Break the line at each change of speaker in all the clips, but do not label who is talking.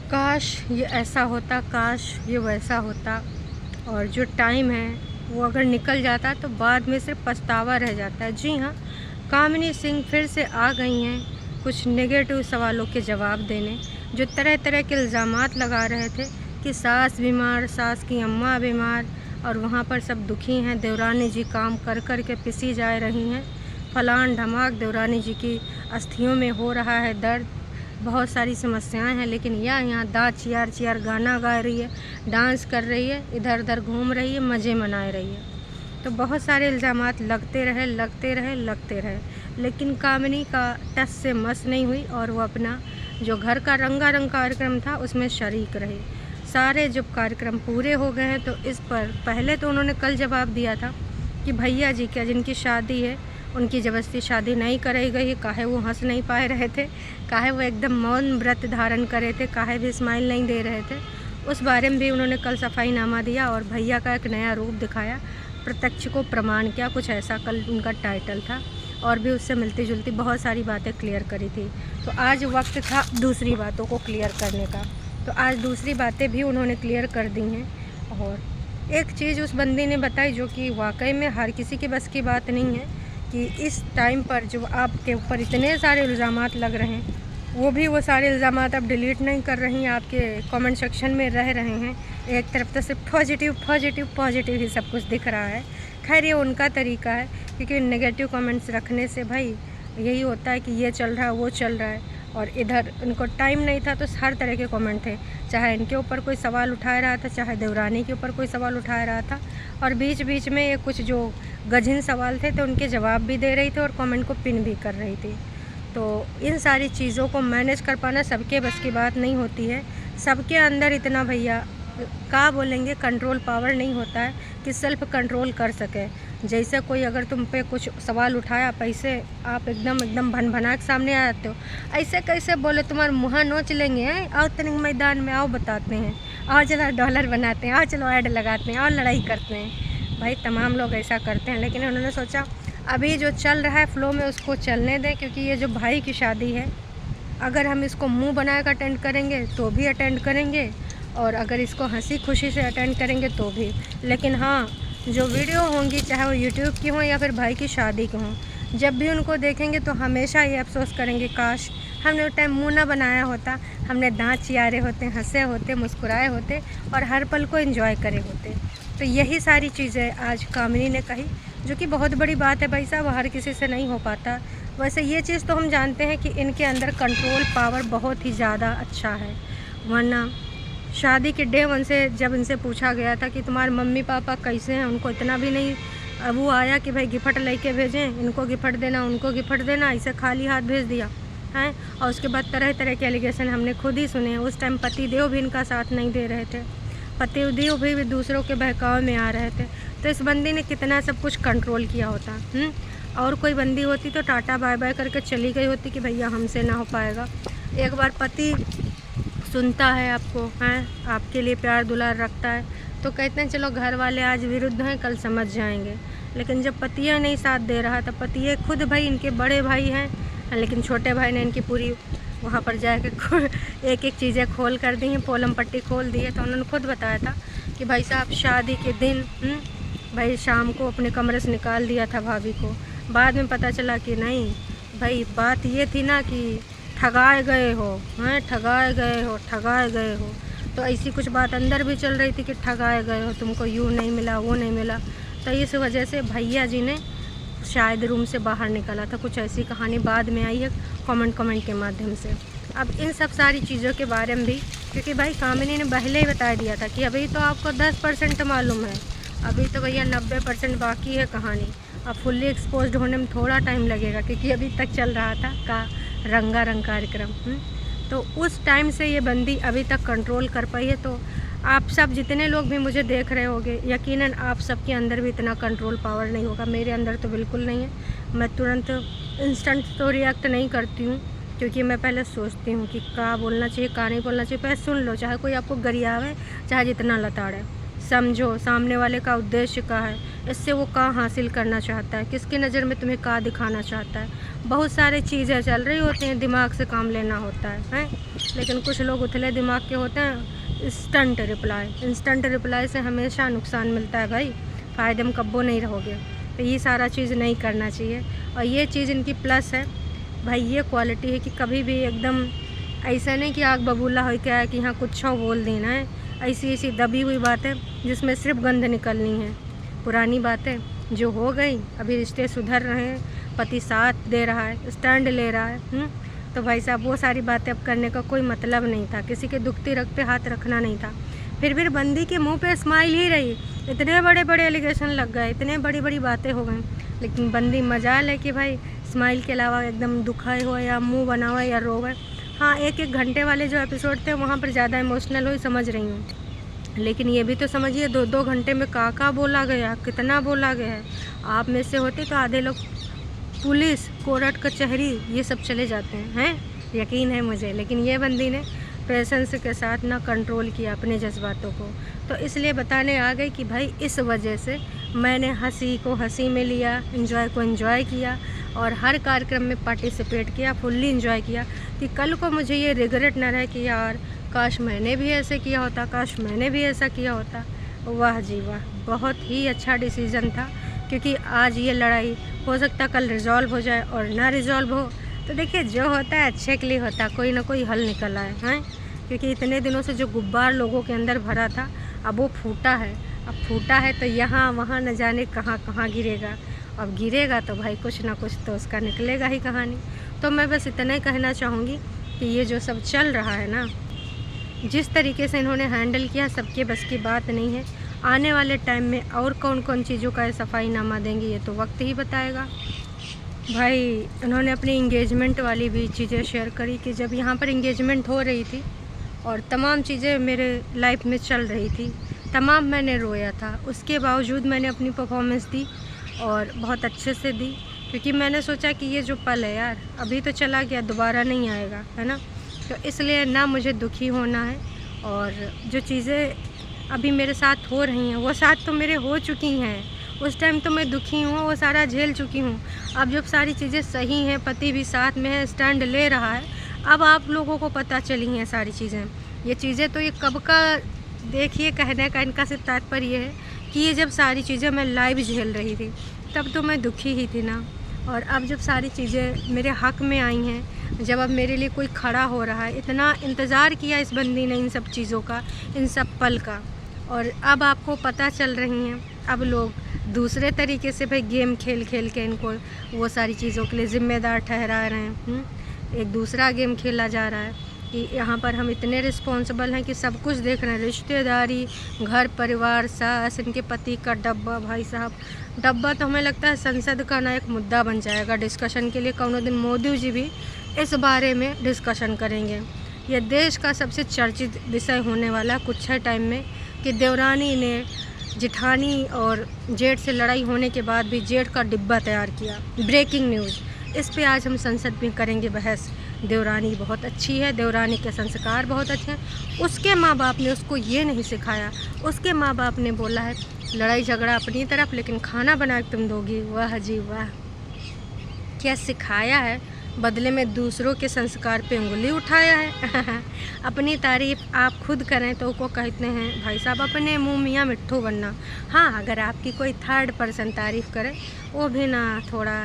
काश ये ऐसा होता, काश ये वैसा होता, और जो टाइम है वो अगर निकल जाता तो बाद में सिर्फ पछतावा रह जाता है। जी हाँ, कामिनी सिंह फिर से आ गई हैं कुछ नेगेटिव सवालों के जवाब देने। जो तरह तरह के इल्ज़ामात लगा रहे थे कि सास बीमार, सास की अम्मा बीमार, और वहाँ पर सब दुखी हैं, देवरानी जी काम कर कर के पिसी जा रही हैं, फलान ढमाक देवरानी जी की अस्थियों में हो रहा है दर्द, बहुत सारी समस्याएं हैं। लेकिन यह यहाँ दाँत चियार चियार गाना गा रही है, डांस कर रही है, इधर उधर घूम रही है, मज़े मना रही है। तो बहुत सारे इल्ज़ामात लगते रहे, लेकिन कामिनी का टस से मस नहीं हुई और वो अपना जो घर का रंगारंग कार्यक्रम था उसमें शरीक रहे। सारे जब कार्यक्रम पूरे हो गए हैं तो इस पर पहले तो उन्होंने कल जवाब दिया था कि भैया जी क्या जिनकी शादी है उनकी ज़बरदस्ती शादी नहीं कराई गई, काहे वो हंस नहीं पाए रहे थे, काहे वो एकदम मौन व्रत धारण करे थे, काहे भी स्माइल नहीं दे रहे थे। उस बारे में भी उन्होंने कल सफाईनामा दिया और भैया का एक नया रूप दिखाया, प्रत्यक्ष को प्रमाण किया, कुछ ऐसा कल उनका टाइटल था। और भी उससे मिलती जुलती बहुत सारी बातें क्लियर करी थी। तो आज वक्त था दूसरी बातों को क्लियर करने का, तो आज दूसरी बातें भी उन्होंने क्लियर कर दी हैं। और एक चीज़ उस बंदी ने बताई जो कि वाकई में हर किसी के बस की बात नहीं है, कि इस टाइम पर जो आपके ऊपर इतने सारे इल्ज़ामात लग रहे हैं, वो भी वो सारे इल्ज़ामात अब डिलीट नहीं कर रही हैं, आपके कमेंट सेक्शन में रह रहे हैं। एक तरफ तो सिर्फ पॉजिटिव ही सब कुछ दिख रहा है। खैर ये उनका तरीका है, क्योंकि नेगेटिव कमेंट्स रखने से भाई यही होता है कि ये चल रहा है, वो चल रहा है, और इधर उनको टाइम नहीं था तो हर तरह के कमेंट थे, चाहे इनके ऊपर कोई सवाल उठा रहा था, चाहे देवरानी के ऊपर कोई सवाल उठा रहा था, और बीच बीच में ये कुछ जो गज़िन सवाल थे तो उनके जवाब भी दे रही थी और कमेंट को पिन भी कर रही थी। तो इन सारी चीज़ों को मैनेज कर पाना सबके बस की बात नहीं होती है। सबके अंदर इतना भैया क्या बोलेंगे कंट्रोल पावर नहीं होता है कि सेल्फ कंट्रोल कर सके। जैसे कोई अगर तुम पे कुछ सवाल उठाया, पैसे आप एकदम भन भना के सामने आ जाते हो, ऐसे कैसे बोले तुम्हारा मुँह नोच लेंगे हैं, आओ तनिक मैदान में आओ बताते हैं, आओ चलो डॉलर बनाते हैं, आओ चलो ऐड लगाते हैं, आओ लड़ाई करते हैं। भाई तमाम लोग ऐसा करते हैं, लेकिन उन्होंने सोचा अभी जो चल रहा है फ्लो में उसको चलने दें, क्योंकि ये जो भाई की शादी है अगर हम इसको मुंह बना कर अटेंड करेंगे तो भी अटेंड करेंगे, और अगर इसको हंसी खुशी से अटेंड करेंगे तो भी। लेकिन हाँ, जो वीडियो होंगी चाहे वो यूट्यूब की हों या फिर भाई की शादी की हों, जब भी उनको देखेंगे तो हमेशा ये अफसोस करेंगे काश हमने उस टाइम मुँह ना बनाया होता, हमने दांत चियारे होते, हंसे होते, मुस्कुराए होते और हर पल को एंजॉय करे होते। तो यही सारी चीज़ें आज कामिनी ने कही, जो कि बहुत बड़ी बात है भाई साहब, हर किसी से नहीं हो पाता। वैसे ये चीज़ तो हम जानते हैं कि इनके अंदर कंट्रोल पावर बहुत ही ज़्यादा अच्छा है, वरना शादी के डे वन से जब इनसे पूछा गया था कि तुम्हारे मम्मी पापा कैसे हैं, उनको इतना भी नहीं वो आया कि भाई गिफ्ट लेके भेजें, इनको गिफ्ट देना, उनको गिफ्ट देना, ऐसे खाली हाथ भेज दिया हैं। और उसके बाद तरह तरह के एलिगेशन हमने खुद ही सुने। उस टाइम पति देव भी इनका साथ नहीं दे रहे थे, पति देव भी दूसरों के बहकावे में आ रहे थे। तो इस बंदी ने कितना सब कुछ कंट्रोल किया होता। और कोई बंदी होती तो टाटा बाय बाय करके चली गई होती कि भैया हमसे ना हो पाएगा। एक बार पति सुनता है आपको, हैं आपके लिए प्यार दुलार रखता है, तो कहते हैं चलो घर वाले आज विरुद्ध हैं, कल समझ जाएंगे। लेकिन जब पतिया नहीं साथ दे रहा था, पतिए खुद भाई इनके बड़े भाई हैं, लेकिन छोटे भाई ने इनकी पूरी वहाँ पर जाकर एक एक चीज़ें खोल कर दी हैं, पोलम पट्टी खोल दी है। तो उन्होंने खुद बताया था कि भाई साहब शादी के दिन भाई शाम को अपने कमरे से निकाल दिया था भाभी को। बाद में पता चला कि नहीं भाई, बात ये थी ना कि ठगाए गए हो, हैं ठगाए गए हो। तो ऐसी कुछ बात अंदर भी चल रही थी कि ठगाए गए हो, तुमको यूँ नहीं मिला, वो नहीं मिला। तो इस वजह से भैया जी ने शायद रूम से बाहर निकाला था, कुछ ऐसी कहानी बाद में आई है कमेंट के माध्यम से। अब इन सब सारी चीज़ों के बारे में भी, क्योंकि भाई कामिनी ने पहले ही बता दिया था कि अभी तो आपको 10% मालूम है, अभी तो भैया 90% बाकी है कहानी। अब फुल्ली एक्सपोज्ड होने में थोड़ा टाइम लगेगा, क्योंकि अभी तक चल रहा था का रंगारंग कार्यक्रम। तो उस टाइम से ये बंदी अभी तक कंट्रोल कर पाई है। तो आप सब जितने लोग भी मुझे देख रहे होंगे, यकीनन आप सबके अंदर भी इतना कंट्रोल पावर नहीं होगा। मेरे अंदर तो बिल्कुल नहीं है। मैं तुरंत इंस्टेंट तो रिएक्ट नहीं करती हूँ, क्योंकि मैं पहले सोचती हूँ कि क्या बोलना चाहिए, क्या नहीं बोलना चाहिए। पहले सुन लो, चाहे कोई आपको गरियावे, चाहे जितना लताड़े, समझो सामने वाले का उद्देश्य क्या है, इससे वो क्या हासिल करना चाहता है, किसकी नज़र में तुम्हें क्या दिखाना चाहता है। बहुत सारी चीज़ें चल रही होती हैं, दिमाग से काम लेना होता है। लेकिन कुछ लोग उथले दिमाग के होते हैं। इंस्टेंट रिप्लाई से हमेशा नुकसान मिलता है भाई, फ़ायदे में कब्बो नहीं रहोगे। तो ये सारा चीज़ नहीं करना चाहिए। और ये चीज़ इनकी प्लस है भाई, ये क्वालिटी है कि कभी भी एकदम ऐसा नहीं कि आग बबूला हो क्या है कि हाँ कुछ बोल देना है। ऐसी दबी हुई बातें जिसमें सिर्फ गंध निकलनी है, पुरानी बातें जो हो गई, अभी रिश्ते सुधर रहे हैं, पति साथ दे रहा है, स्टैंड ले रहा है। तो भाई साहब वो सारी बातें अब करने का कोई मतलब नहीं था, किसी के दुखती रग पे हाथ रखना नहीं था। फिर बंदी के मुंह पे स्माइल ही रही। इतने बड़े बड़े एलिगेशन लग गए, इतने बड़ी बड़ी बातें हो गई, लेकिन बंदी मजाल है कि भाई स्माइल के अलावा एकदम दुखाए हो या मुँह बना हुआ या रोवे। हाँ, एक घंटे वाले जो एपिसोड थे वहाँ पर ज़्यादा इमोशनल हुई, समझ रही हूँ, लेकिन ये भी तो समझिए 2-2 घंटे में का बोला गया, कितना बोला गया है। आप में से होते तो आधे लोग पुलिस, कोर्ट कचहरी ये सब चले जाते हैं, यकीन है मुझे। लेकिन ये बंदी ने पेशेंस के साथ ना कंट्रोल किया अपने जज्बातों को। तो इसलिए बताने आ गई कि भाई इस वजह से मैंने हंसी को हंसी में लिया, एंजॉय को एंजॉय किया और हर कार्यक्रम में पार्टिसिपेट किया, फुल्ली एंजॉय किया, कि कल को मुझे ये रिग्रेट ना रहे कि यार काश मैंने भी ऐसे किया होता, काश मैंने भी ऐसा किया होता। वाह जी वाह, बहुत ही अच्छा डिसीज़न था, क्योंकि आज ये लड़ाई हो सकता कल रिजॉल्व हो जाए और ना रिजॉल्व हो तो देखिए जो होता है अच्छे के लिए होता है, कोई ना कोई हल निकल आए हैं। क्योंकि इतने दिनों से जो गुब्बार लोगों के अंदर भरा था अब वो फूटा है। अब फूटा है तो यहाँ वहाँ न जाने कहाँ कहाँ गिरेगा। अब गिरेगा तो भाई कुछ ना कुछ तो उसका निकलेगा ही कहानी। तो मैं बस इतना ही कहना चाहूँगी कि ये जो सब चल रहा है ना, जिस तरीके से इन्होंने हैंडल किया, सबके बस की बात नहीं है। आने वाले टाइम में और कौन कौन चीज़ों का सफाईनामा देंगे ये तो वक्त ही बताएगा। भाई उन्होंने अपनी इंगेजमेंट वाली भी चीज़ें शेयर करी कि जब यहाँ पर इंगेजमेंट हो रही थी और तमाम चीज़ें मेरे लाइफ में चल रही थी, तमाम मैंने रोया था, उसके बावजूद मैंने अपनी परफॉर्मेंस दी और बहुत अच्छे से दी, क्योंकि मैंने सोचा कि ये जो पल है यार अभी तो चला गया, दोबारा नहीं आएगा, है ना। तो इसलिए ना मुझे दुखी होना है, और जो चीज़ें अभी मेरे साथ हो रही हैं वो साथ तो मेरे हो चुकी हैं। उस टाइम तो मैं दुखी हूँ, वो सारा झेल चुकी हूँ। अब जब सारी चीज़ें सही हैं, पति भी साथ में है, स्टैंड ले रहा है, अब आप लोगों को पता चली हैं सारी चीज़ें। ये चीज़ें तो ये कब का, देखिए कहने का इनका सिर्फ तात्पर्य है कि ये जब सारी चीज़ें मैं लाइव झेल रही थी तब तो मैं दुखी ही थी ना। और अब जब सारी चीज़ें मेरे हक़ में आई हैं, जब अब मेरे लिए कोई खड़ा हो रहा है, इतना इंतज़ार किया इस बंदी ने इन सब चीज़ों का, इन सब पल का, और अब आपको पता चल रही हैं। अब लोग दूसरे तरीके से भाई गेम खेल खेल के इनको वो सारी चीज़ों के लिए ज़िम्मेदार ठहरा रहे हैं। एक दूसरा गेम खेला जा रहा है कि यहाँ पर हम इतने रिस्पॉन्सिबल हैं कि सब कुछ देख रहे हैं, रिश्तेदारी, घर परिवार, सास, इनके पति का डब्बा। भाई साहब डब्बा तो हमें लगता है संसद का ना एक मुद्दा बन जाएगा डिस्कशन के लिए। कौनों दिन मोदी जी भी इस बारे में डिस्कशन करेंगे। यह देश का सबसे चर्चित विषय होने वाला कुछ है टाइम में कि देवरानी ने जेठानी और जेठ से लड़ाई होने के बाद भी जेठ का डिब्बा तैयार किया। ब्रेकिंग न्यूज़, इस पे आज हम संसद में करेंगे बहस। देवरानी बहुत अच्छी है, देवरानी के संस्कार बहुत अच्छे हैं। उसके माँ बाप ने उसको ये नहीं सिखाया। उसके माँ बाप ने बोला है लड़ाई झगड़ा अपनी तरफ, लेकिन खाना बना के तुम दोगी। वाह जी वाह, क्या सिखाया है, बदले में दूसरों के संस्कार पे उंगली उठाया है। अपनी तारीफ़ आप खुद करें तो को कहते हैं भाई साहब अपने मुँह मियाँ मिट्ठू बनना। हाँ, अगर आपकी कोई थर्ड पर्सन तारीफ़ करे, वो भी ना थोड़ा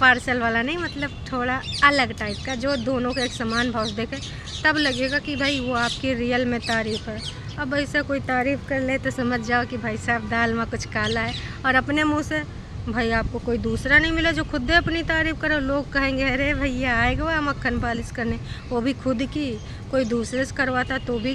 पार्सल वाला नहीं, मतलब थोड़ा अलग टाइप का, जो दोनों को एक समान भाव देखे, तब लगेगा कि भाई वो आपकी रियल में तारीफ़ है। अब ऐसा कोई तारीफ़ कर ले तो समझ जाओ कि भाई साहब दाल में कुछ काला है। और अपने मुंह से भाई आपको कोई दूसरा नहीं मिला जो खुद अपनी तारीफ़ करो, लोग कहेंगे अरे भैया आएगा वह मक्खन पालिश करने, वो भी खुद की, कोई दूसरे से करवाता तो भी।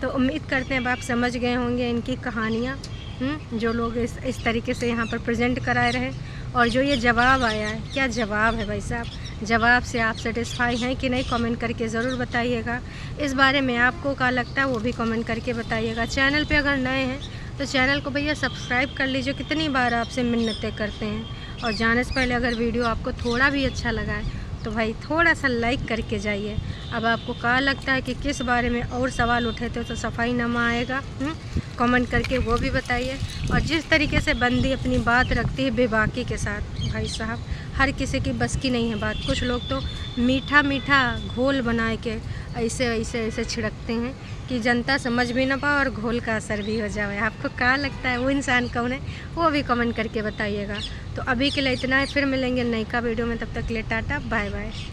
तो उम्मीद करते हैं अब आप समझ गए होंगे इनकी कहानियाँ, जो लोग इस तरीके से यहाँ पर प्रेजेंट कराए रहे। और जो ये जवाब आया है, क्या जवाब है भाई साहब, जवाब से आप सेटिस्फाई हैं कि नहीं, कमेंट करके ज़रूर बताइएगा। इस बारे में आपको क्या लगता है वो भी कमेंट करके बताइएगा। चैनल पे अगर नए हैं तो चैनल को भैया सब्सक्राइब कर लीजिए, कितनी बार आपसे मिन्नतें करते हैं। और जाने से पहले अगर वीडियो आपको थोड़ा भी अच्छा लगा है तो भाई थोड़ा सा लाइक करके जाइए। अब आपको क्या लगता है कि किस बारे में और सवाल उठे थे तो सफ़ाईनामा आएगा, कमेंट करके वो भी बताइए। और जिस तरीके से बंदी अपनी बात रखती है बेबाकी के साथ, भाई साहब हर किसी की बस की नहीं है बात। कुछ लोग तो मीठा मीठा घोल बना के ऐसे छिड़कते हैं कि जनता समझ भी ना पाए और घोल का असर भी हो जाए। आपको क्या लगता है वो इंसान कौन है, वो भी कमेंट करके बताइएगा। तो अभी के लिए इतना है, फिर मिलेंगे नई का वीडियो में, तब तक के लिए टाटा बाय बाय।